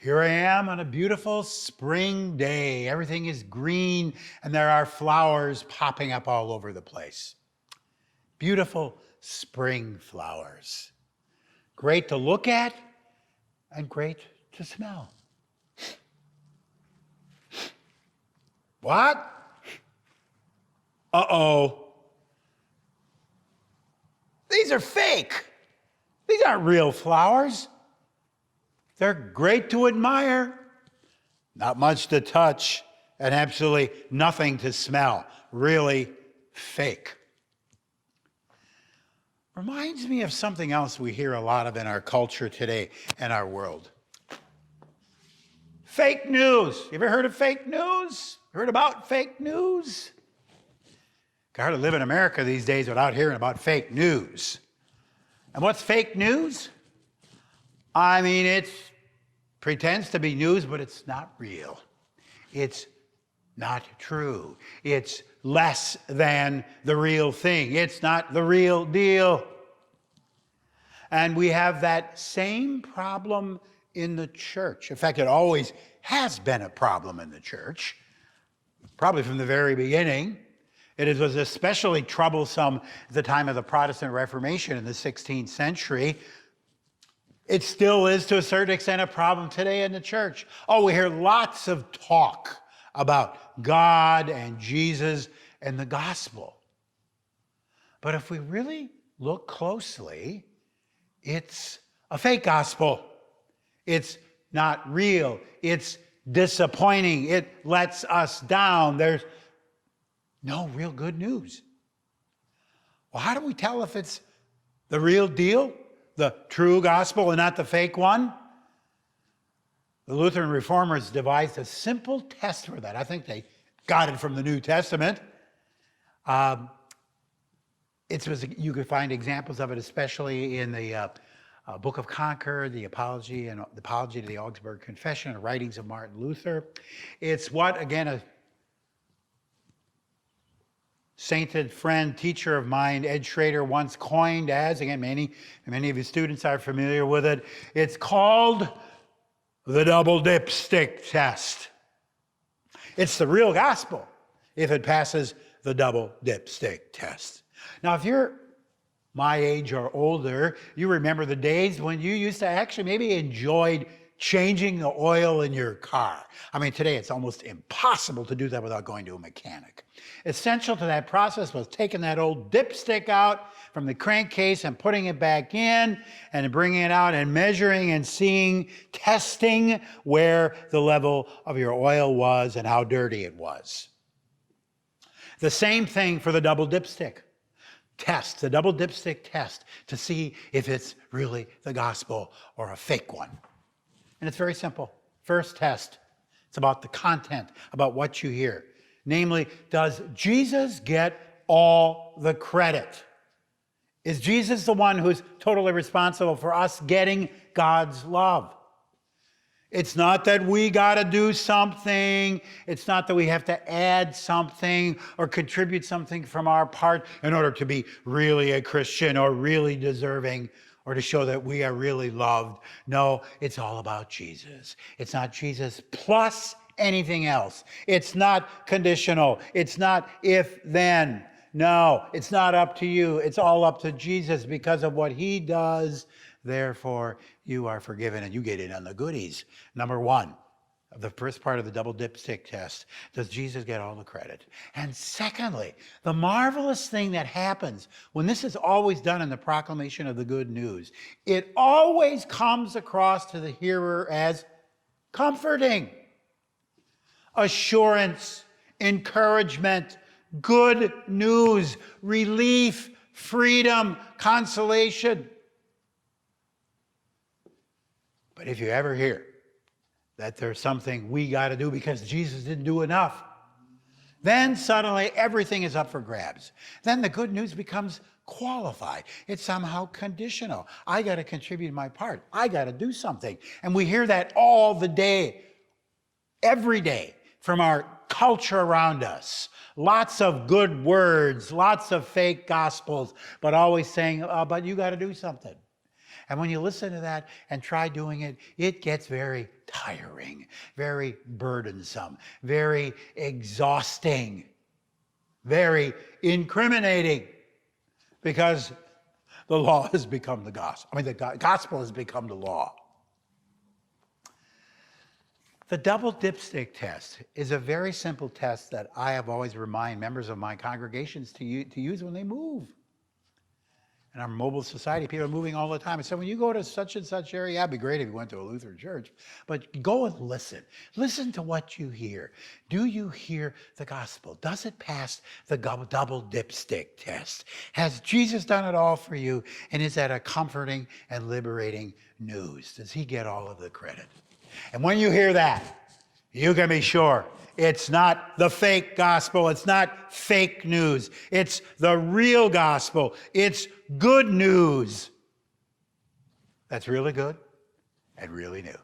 Here I am on a beautiful spring day. Everything is green and there are flowers popping up all over the place. Beautiful spring flowers. Great to look at and great to smell. What? Uh-oh. These are fake. These aren't real flowers. They're great to admire, not much to touch, and absolutely nothing to smell. Really fake. Reminds me of something else we hear a lot of in our culture today and our world. Fake news. You ever heard of fake news? Heard about fake news? Can hardly live in America these days without hearing about fake news. And what's fake news? I mean, it pretends to be news, but it's not real. It's not true. It's less than the real thing. It's not the real deal. And we have that same problem in the church. In fact, it always has been a problem in the church, probably from the very beginning. It was especially troublesome at the time of the Protestant Reformation in the 16th century. It still is, to a certain extent, a problem today in the church. Oh, we hear lots of talk about God and Jesus and the gospel. But if we really look closely, it's a fake gospel. It's not real. It's disappointing. It lets us down. There's no real good news. Well, how do we tell if it's the real deal? The true gospel and not the fake one? The Lutheran Reformers devised a simple test for that. I think they got it from the New Testament. You could find examples of it, especially in the Book of Concord, the Apology to the Augsburg Confession, the writings of Martin Luther. It's what, again, a sainted friend, teacher of mine, Ed Schrader, once coined as, again, many of his students are familiar with it. It's called the Double Dipstick Test. It's the real gospel if it passes the Double Dipstick Test. Now, if you're my age or older, you remember the days when you used to actually maybe enjoyed changing the oil in your car. I mean, today it's almost impossible to do that without going to a mechanic. Essential to that process was taking that old dipstick out from the crankcase and putting it back in and bringing it out and measuring and seeing, testing where the level of your oil was and how dirty it was. The same thing for the double dipstick test, the double dipstick test, to see if it's really the gospel or a fake one. And it's very simple. First test, it's about the content, about what you hear. Namely, does Jesus get all the credit? Is Jesus the one who's totally responsible for us getting God's love? It's not that we got to do something. It's not that we have to add something or contribute something from our part in order to be really a Christian or really deserving or to show that we are really loved. No, it's all about Jesus. It's not Jesus plus anything else. It's not conditional. It's not if then. No, it's not up to you. It's all up to Jesus because of what he does. Therefore, you are forgiven and you get in on the goodies. Number one, the first part of the double dipstick test, does Jesus get all the credit? And secondly, the marvelous thing that happens when this is always done in the proclamation of the good news, it always comes across to the hearer as comforting, assurance, encouragement, good news, relief, freedom, consolation. But if you ever hear that there's something we got to do because Jesus didn't do enough, then suddenly everything is up for grabs. Then the good news becomes qualified. It's somehow conditional. I got to contribute my part. I got to do something. And we hear that all the day, every day, from our culture around us. Lots of good words, lots of fake gospels, but always saying, but you got to do something. And when you listen to that and try doing it, it gets very tough. tiring, very burdensome, very exhausting, very incriminating, because the law has become the gospel. The gospel has become the law. The double dipstick test is a very simple test that I have always remind members of my congregations to use when they move. In our mobile society, people are moving all the time. And so when you go to such and such area, it'd be great if you went to a Lutheran church, but go and listen. Listen to what you hear. Do you hear the gospel? Does it pass the double dipstick test? Has Jesus done it all for you? And is that a comforting and liberating news? Does he get all of the credit? And when you hear that, you can be sure it's not the fake gospel. It's not fake news. It's the real gospel. It's good news. That's really good and really new.